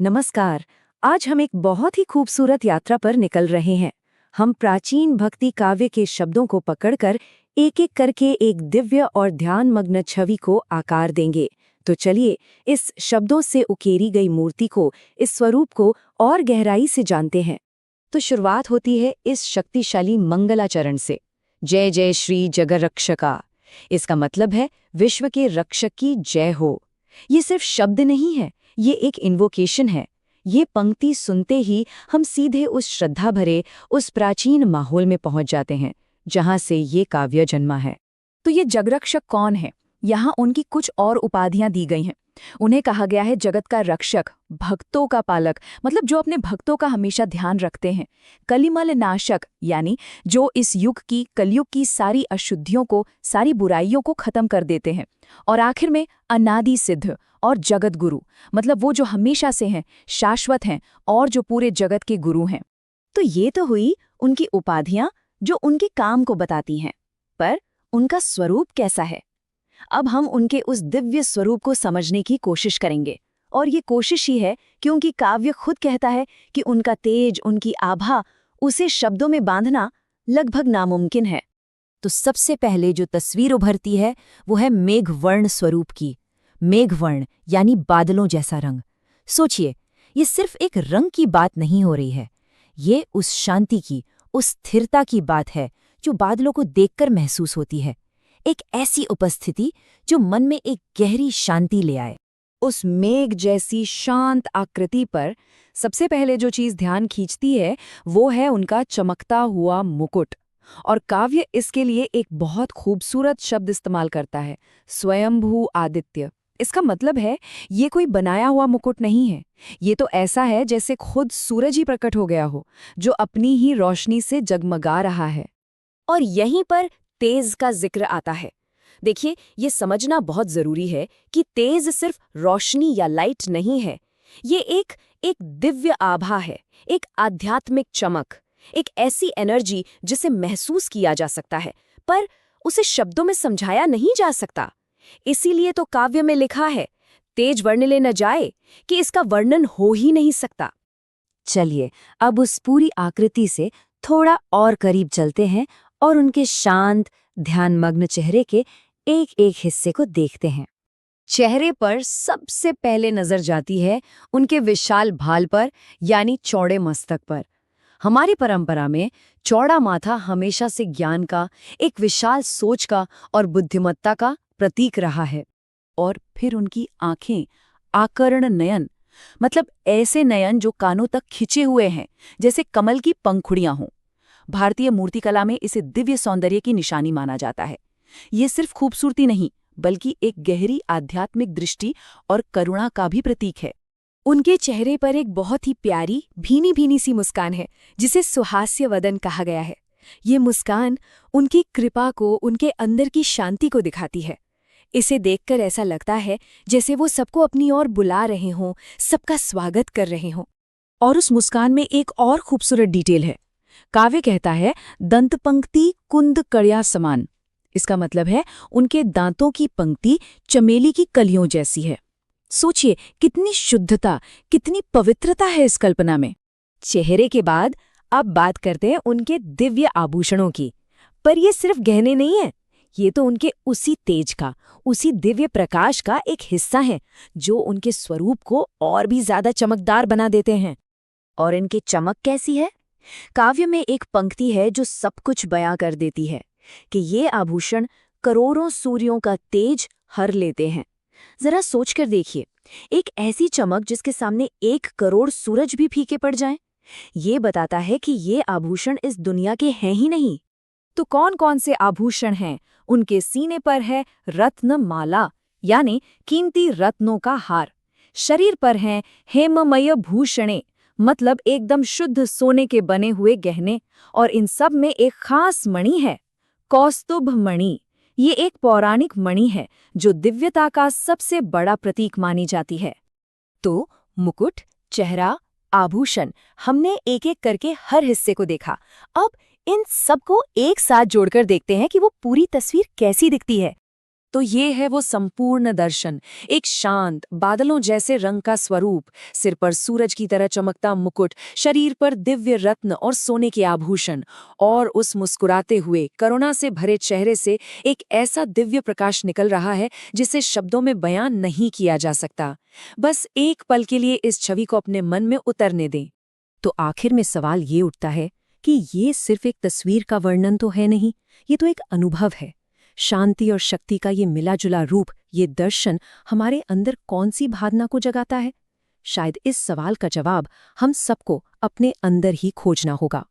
नमस्कार। आज हम एक बहुत ही खूबसूरत यात्रा पर निकल रहे हैं। हम प्राचीन भक्ति काव्य के शब्दों को पकड़कर एक एक करके एक दिव्य और ध्यानमग्न छवि को आकार देंगे। तो चलिए इस शब्दों से उकेरी गई मूर्ति को, इस स्वरूप को और गहराई से जानते हैं। तो शुरुआत होती है इस शक्तिशाली मंगलाचरण से। जय जय श्री जगरक्षका। इसका मतलब है विश्व के रक्षक की जय हो। ये सिर्फ शब्द नहीं है, ये एक इन्वोकेशन है। ये पंक्ति सुनते ही हम सीधे उस श्रद्धा भरे, उस प्राचीन माहौल में पहुंच जाते हैं जहां से ये काव्य जन्मा है। तो ये जगरक्षक कौन है? यहाँ उनकी कुछ और उपाधियां दी गई हैं। उन्हें कहा गया है जगत का रक्षक, भक्तों का पालक, मतलब जो अपने भक्तों का हमेशा ध्यान रखते हैं। कलिमल नाशक, यानी जो इस युग की, कलयुग की सारी अशुद्धियों को, सारी बुराइयों को खत्म कर देते हैं। और आखिर में अनादि सिद्ध और जगत गुरु, मतलब वो जो हमेशा से हैं, शाश्वत हैं और जो पूरे जगत के गुरु हैं। तो ये तो हुई उनकी उपाधियां जो उनके काम को बताती हैं, पर उनका स्वरूप कैसा है? अब हम उनके उस दिव्य स्वरूप को समझने की कोशिश करेंगे। और ये कोशिश ही है क्योंकि काव्य खुद कहता है कि उनका तेज, उनकी आभा, उसे शब्दों में बांधना लगभग नामुमकिन है। तो सबसे पहले जो तस्वीर उभरती है वो है मेघवर्ण स्वरूप की। मेघवर्ण यानी बादलों जैसा रंग। सोचिए, ये सिर्फ एक रंग की बात नहीं हो रही है, ये उस शांति की, उस स्थिरता की बात है जो बादलों को देखकर महसूस होती है। एक ऐसी उपस्थिति जो मन में एक गहरी शांति ले आए। उस मेघ जैसी शांत आकृति पर सबसे पहले जो चीज ध्यान खींचती है वो है उनका चमकता हुआ मुकुट। और काव्य इसके लिए एक बहुत खूबसूरत शब्द इस्तेमाल करता है, स्वयंभू आदित्य। इसका मतलब है ये कोई बनाया हुआ मुकुट नहीं है, ये तो ऐसा है जैसे खुद सूरज ही प्रकट हो गया हो, जो अपनी ही रोशनी से जगमगा रहा है। और यहीं पर तेज का जिक्र आता है। देखिए, ये समझना बहुत जरूरी है कि तेज सिर्फ रोशनी या लाइट नहीं है। ये एक दिव्य आभा है, एक आध्यात्मिक चमक, एक ऐसी एनर्जी जिसे महसूस किया जा सकता है, पर उसे शब्दों में समझाया नहीं जा सकता। इसीलिए तो काव्य में लिखा है, तेज वर्णिले न जाए, कि इसका वर्णन हो ही नहीं सकता। चलिए अब उस पूरी आकृति से थोड़ा और करीब चलते हैं और उनके शांत, ध्यानमग्न चेहरे के एक एक हिस्से को देखते हैं। चेहरे पर सबसे पहले नजर जाती है उनके विशाल भाल पर, यानी चौड़े मस्तक पर। हमारी परंपरा में चौड़ा माथा हमेशा से ज्ञान का, एक विशाल सोच का और बुद्धिमत्ता का प्रतीक रहा है। और फिर उनकी आंखें, आकर्ण नयन, मतलब ऐसे नयन जो कानों तक खिंचे हुए हैं, जैसे कमल की पंखुड़ियां हों। भारतीय मूर्तिकला में इसे दिव्य सौंदर्य की निशानी माना जाता है। ये सिर्फ खूबसूरती नहीं, बल्कि एक गहरी आध्यात्मिक दृष्टि और करुणा का भी प्रतीक है। उनके चेहरे पर एक बहुत ही प्यारी, भीनी भीनी सी मुस्कान है, जिसे सुहास्य वदन कहा गया है। ये मुस्कान उनकी कृपा को, उनके अंदर की शांति को दिखाती है। इसे देखकर ऐसा लगता है जैसे वो सबको अपनी ओर बुला रहे हों, सबका स्वागत कर रहे हों। और उस मुस्कान में एक और खूबसूरत डिटेल है। काव्य कहता है दंतपंक्ति कुंद कड़िया समान। इसका मतलब है उनके दांतों की पंक्ति चमेली की कलियों जैसी है। सोचिए कितनी शुद्धता, कितनी पवित्रता है इस कल्पना में। चेहरे के बाद अब बात करते हैं उनके दिव्य आभूषणों की। पर ये सिर्फ गहने नहीं है, ये तो उनके उसी तेज का, उसी दिव्य प्रकाश का एक हिस्सा है जो उनके स्वरूप को और भी ज्यादा चमकदार बना देते हैं। और इनकी चमक कैसी है? काव्य में एक पंक्ति है जो सब कुछ बयां कर देती है कि ये आभूषण करोड़ों सूर्यों का तेज हर लेते हैं। जरा सोचकर देखिए, एक ऐसी चमक जिसके सामने 1 करोड़ सूरज भी फीके पड़ जाएं। ये बताता है कि ये आभूषण इस दुनिया के हैं ही नहीं। तो कौन कौन से आभूषण हैं? उनके सीने पर है रत्न माला, यानी कीमती रत्नों का हार। शरीर पर हैं हेममय भूषणे, मतलब एकदम शुद्ध सोने के बने हुए गहने। और इन सब में एक खास मणि है, कौस्तुभ मणि। ये एक पौराणिक मणि है जो दिव्यता का सबसे बड़ा प्रतीक मानी जाती है। तो मुकुट, चेहरा, आभूषण, हमने एक एक करके हर हिस्से को देखा। अब इन सबको एक साथ जोड़कर देखते हैं कि वो पूरी तस्वीर कैसी दिखती है। तो ये है वो संपूर्ण दर्शन, एक शांत बादलों जैसे रंग का स्वरूप, सिर पर सूरज की तरह चमकता मुकुट, शरीर पर दिव्य रत्न और सोने के आभूषण, और उस मुस्कुराते हुए करुणा से भरे चेहरे से एक ऐसा दिव्य प्रकाश निकल रहा है जिसे शब्दों में बयान नहीं किया जा सकता। बस एक पल के लिए इस छवि को अपने मन में उतरने दें। तो आखिर में सवाल ये उठता है कि ये सिर्फ एक तस्वीर का वर्णन तो है नहीं, ये तो एक अनुभव है। शांति और शक्ति का ये मिला-जुला रूप, ये दर्शन हमारे अंदर कौन सी भावना को जगाता है? शायद इस सवाल का जवाब हम सबको अपने अंदर ही खोजना होगा।